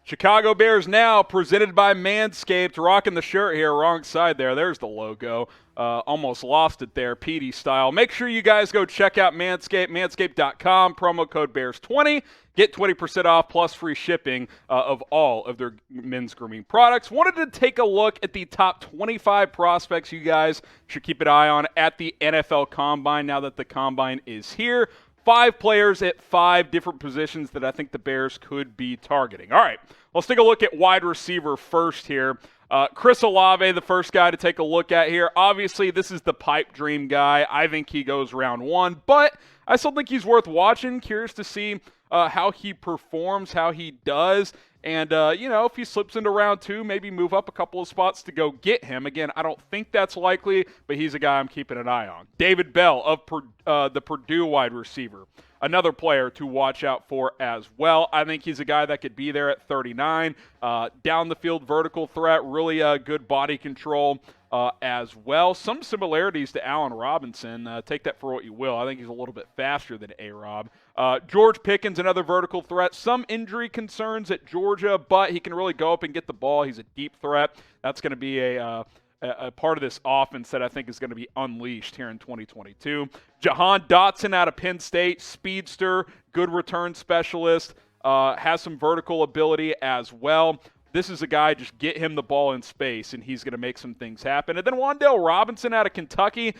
Chicago Bears now, presented by Manscaped. Rocking the shirt here, wrong side there. There's the logo. Almost lost it there, PD style. Make sure you guys go check out Manscaped, manscaped.com, promo code BEARS20. Get 20% off plus free shipping of all of their men's grooming products. Wanted to take a look at the top 25 prospects you guys should keep an eye on at the NFL Combine now that the Combine is here. 5 players at 5 different positions that I think the Bears could be targeting. All right, let's take a look at wide receiver first here. Chris Olave, the first guy to take a look at here. Obviously, this is the pipe dream guy. I think he goes round 1, but I still think he's worth watching. Curious to see how he performs, how he does. And, if he slips into round 2, maybe move up a couple of spots to go get him. Again, I don't think that's likely, but he's a guy I'm keeping an eye on. David Bell of the Purdue wide receiver. Another player to watch out for as well. I think he's a guy that could be there at 39. Down the field vertical threat, really good body control as well. Some similarities to Allen Robinson. Take that for what you will. I think he's a little bit faster than A-Rob. George Pickens, another vertical threat. Some injury concerns at Georgia, but he can really go up and get the ball. He's a deep threat. That's going to be a part of this offense that I think is going to be unleashed here in 2022. Jahan Dotson out of Penn State, speedster, good return specialist, has some vertical ability as well. This is a guy, just get him the ball in space, and he's going to make some things happen. And then Wan'Dale Robinson out of Kentucky,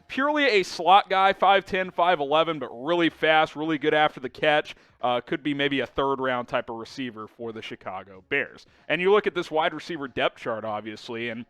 purely a slot guy, 5'10", 5'11", but really fast, really good after the catch. Could be maybe a third-round type of receiver for the Chicago Bears. And you look at this wide receiver depth chart, obviously, and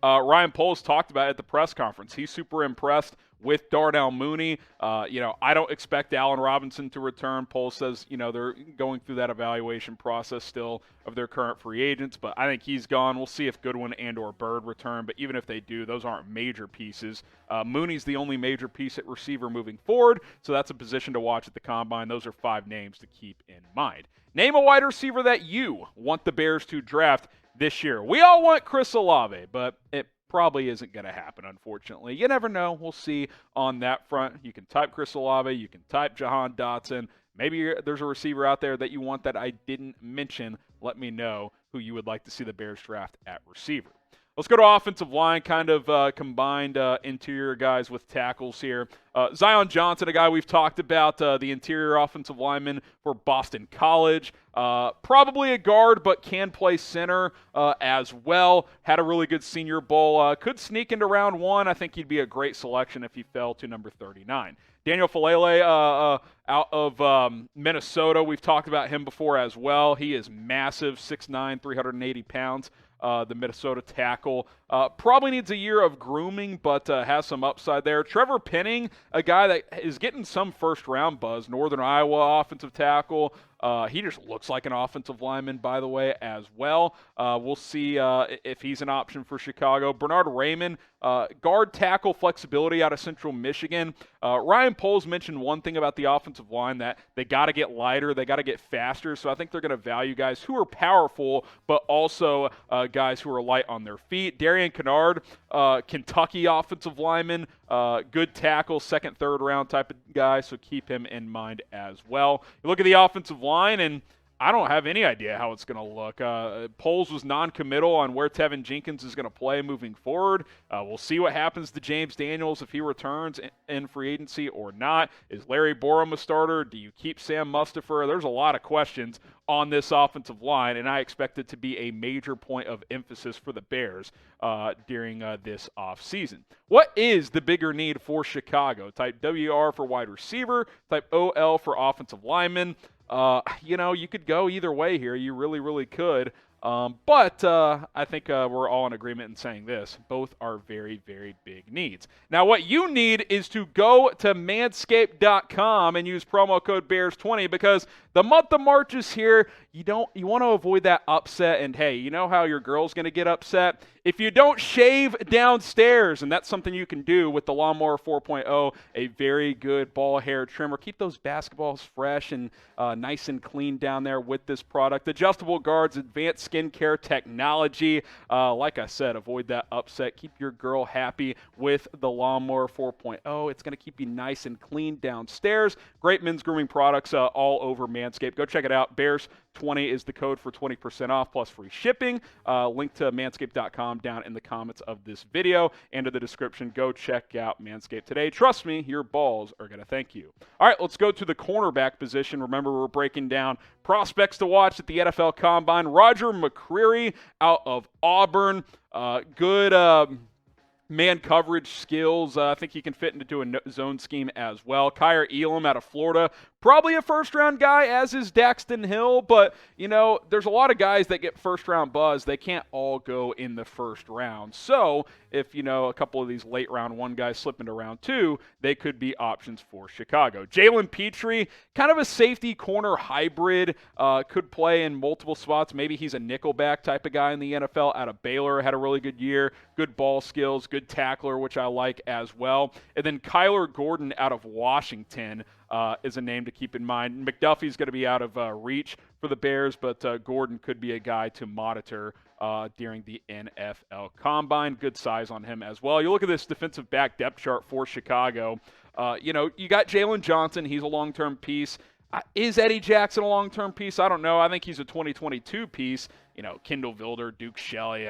Ryan Poles talked about it at the press conference. He's super impressed with Darnell Mooney. I don't expect Allen Robinson to return. Poles says, they're going through that evaluation process still of their current free agents, but I think he's gone. We'll see if Goodwin and or Bird return, but even if they do, those aren't major pieces. Mooney's the only major piece at receiver moving forward, so that's a position to watch at the Combine. Those are 5 names to keep in mind. Name a wide receiver that you want the Bears to draft this year. We all want Chris Olave, but it probably isn't going to happen, unfortunately. You never know. We'll see on that front. You can type Chris Olave. You can type Jahan Dotson. Maybe there's a receiver out there that you want that I didn't mention. Let me know who you would like to see the Bears draft at receiver. Let's go to offensive line, kind of combined interior guys with tackles here. Zion Johnson, a guy we've talked about, the interior offensive lineman for Boston College. Probably a guard, but can play center as well. Had a really good Senior Bowl. Could sneak into round 1. I think he'd be a great selection if he fell to number 39. Daniel Falele out of Minnesota. We've talked about him before as well. He is massive, 6'9", 380 pounds. The Minnesota tackle. Probably needs a year of grooming, but has some upside there. Trevor Penning, a guy that is getting some first-round buzz. Northern Iowa offensive tackle. He just looks like an offensive lineman, by the way, as well. We'll see if he's an option for Chicago. Bernard Raymond, guard tackle flexibility out of Central Michigan. Ryan Poles mentioned one thing about the offensive line, that they got to get lighter, they got to get faster. So I think they're going to value guys who are powerful, but also guys who are light on their feet. Darian Kennard, Kentucky offensive lineman, good tackle, second, third round type of guy, so keep him in mind as well. You look at the offensive line, and I don't have any idea how it's going to look. Poles was non-committal on where Tevin Jenkins is going to play moving forward. We'll see what happens to James Daniels if he returns in free agency or not. Is Larry Borum a starter? Do you keep Sam Mustipher? There's a lot of questions on this offensive line, and I expect it to be a major point of emphasis for the Bears during this offseason. What is the bigger need for Chicago? Type WR for wide receiver, type OL for offensive lineman. You could go either way here. You really, really could. But I think we're all in agreement in saying this. Both are very, very big needs. Now, what you need is to go to manscaped.com and use promo code BEARS20 because the month of March is here. You want to avoid that upset. And, hey, you know how your girl's going to get upset? If you don't shave downstairs, and that's something you can do with the Lawnmower 4.0, a very good ball hair trimmer. Keep those basketballs fresh and nice and clean down there with this product. Adjustable guards, advanced skincare technology. Like I said, avoid that upset. Keep your girl happy with the Lawnmower 4.0. It's going to keep you nice and clean downstairs. Great men's grooming products all over Manscaped. Go check it out. Bears20 is the code for 20% off plus free shipping. Link to manscaped.com down in the comments of this video and in the description. Go check out Manscaped today. Trust me, your balls are going to thank you. All right, let's go to the cornerback position. Remember, we're breaking down prospects to watch at the NFL Combine. Roger McCreary out of Auburn. Good man coverage skills. I think he can fit into a zone scheme as well. Kyer Elam out of Florida. Probably a first-round guy, as is Daxton Hill, but, you know, there's a lot of guys that get first-round buzz. They can't all go in the first round. So if, you know, a couple of these late-round one guys slip into round two, they could be options for Chicago. Jalen Petrie, kind of a safety corner hybrid, could play in multiple spots. Maybe he's a nickelback type of guy in the NFL. Out of Baylor, had a really good year. Good ball skills, good tackler, which I like as well. And then Kyler Gordon out of Washington is a name to keep in mind. McDuffie's going to be out of reach for the Bears, but Gordon could be a guy to monitor during the NFL Combine. Good size on him as well. You look at this defensive back depth chart for Chicago. You know, you got Jalen Johnson. He's a long-term piece. Is Eddie Jackson a long-term piece? I don't know. I think he's a 2022 piece. You know, Kendall Vilder, Duke Shelley,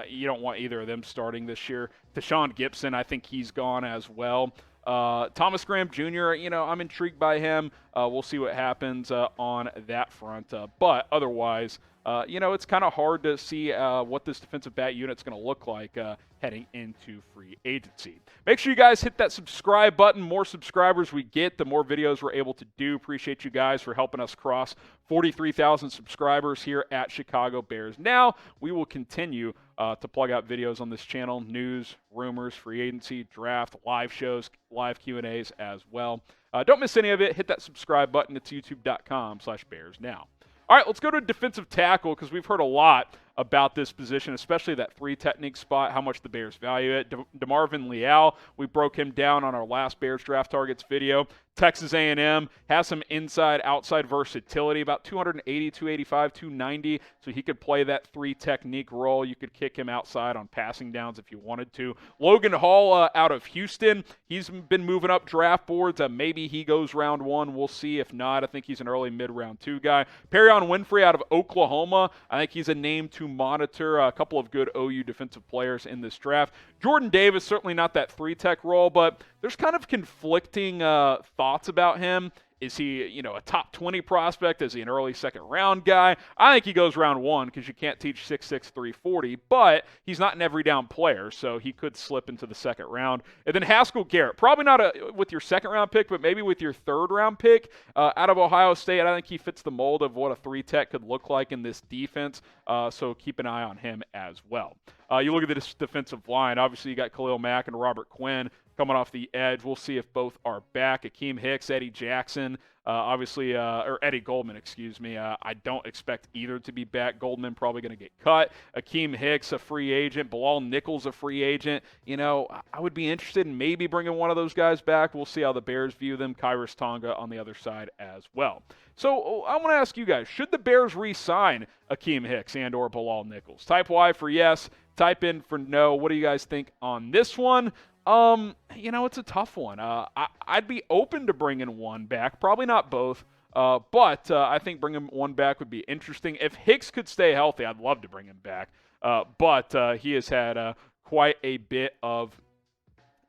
you don't want either of them starting this year. Tashawn Gibson, I think he's gone as well. Thomas Graham Jr., you know, I'm intrigued by him. We'll see what happens on that front. But otherwise, you know, it's kind of hard to see what this defensive back unit's going to look like heading into free agency. Make sure you guys hit that subscribe button. More subscribers we get, the more videos we're able to do. Appreciate you guys for helping us cross 43,000 subscribers here at Chicago Bears. Now, we will continue to plug out videos on this channel, news, rumors, free agency, draft, live shows, live Q&As as well. Don't miss any of it. Hit that subscribe button. It's youtube.com/BearsNow. All right, let's go to defensive tackle because we've heard a lot about this position, especially that three technique spot, how much the Bears value it. DeMarvin Leal, we broke him down on our last Bears draft targets video. Texas A&M has some inside-outside versatility, about 280, 285, 290, so he could play that three technique role. You could kick him outside on passing downs if you wanted to. Logan Hall out of Houston, he's been moving up draft boards. Maybe he goes round one. We'll see. If not, I think he's an early mid-round two guy. Perrion Winfrey out of Oklahoma, I think he's a name to monitor. A couple of good OU defensive players in this draft. Jordan Davis, certainly not that three-tech role, but there's kind of conflicting thoughts about him. Is he, you know, a top 20 prospect? Is he an early second-round guy? I think he goes round one because you can't teach 6'6", 340, but he's not an every-down player, so he could slip into the second round. And then Haskell Garrett, probably not with your second-round pick, but maybe with your third-round pick out of Ohio State. I think he fits the mold of what a three-tech could look like in this defense, so keep an eye on him as well. You look at this defensive line. Obviously, you got Khalil Mack and Robert Quinn coming off the edge. We'll see if both are back. Akeem Hicks, Eddie Jackson, or Eddie Goldman, excuse me. I don't expect either to be back. Goldman probably going to get cut. Akeem Hicks, a free agent. Bilal Nichols, a free agent. You know, I would be interested in maybe bringing one of those guys back. We'll see how the Bears view them. Kyrus Tonga on the other side as well. So I want to ask you guys, should the Bears re-sign Akeem Hicks and or Bilal Nichols? Type Y for yes. Type in for no. What do you guys think on this one? You know, it's a tough one. I'd be open to bringing one back. Probably not both, but I think bringing one back would be interesting. If Hicks could stay healthy, I'd love to bring him back. But he has had quite a bit of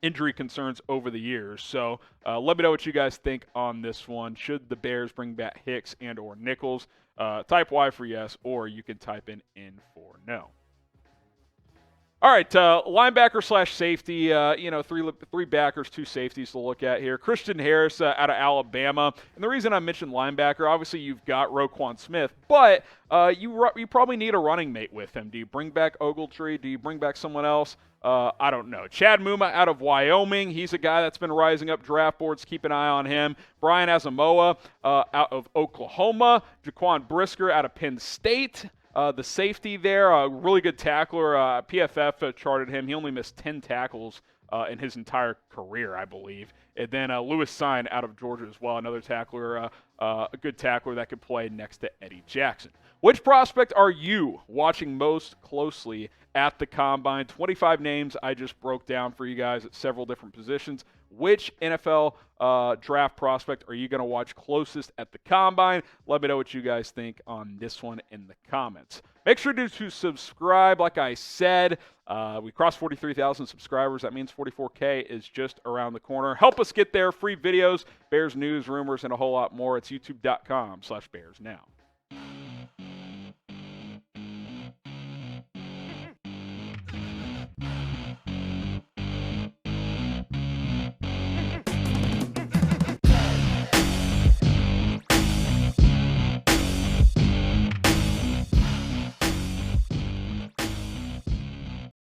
injury concerns over the years. So let me know what you guys think on this one. Should the Bears bring back Hicks and or Nichols? Type Y for yes, or you can type in for no. All right, linebacker / safety, you know, three backers, two safeties to look at here. Christian Harris out of Alabama. And the reason I mentioned linebacker, obviously you've got Roquan Smith, but you probably need a running mate with him. Do you bring back Ogletree? Do you bring back someone else? I don't know. Chad Muma out of Wyoming. He's a guy that's been rising up draft boards. Keep an eye on him. Brian Asamoah out of Oklahoma. Jaquan Brisker out of Penn State. The safety there, a really good tackler. PFF charted him. He only missed 10 tackles in his entire career, I believe. And then Lewis Sine out of Georgia as well, another tackler, a good tackler that could play next to Eddie Jackson. Which prospect are you watching most closely at the Combine? 25 names I just broke down for you guys at several different positions. Which NFL draft prospect are you going to watch closest at the Combine? Let me know what you guys think on this one in the comments. Make sure to subscribe. Like I said, we crossed 43,000 subscribers. That means 44K is just around the corner. Help us get there. Free videos, Bears news, rumors, and a whole lot more. It's youtube.com/BearsNow.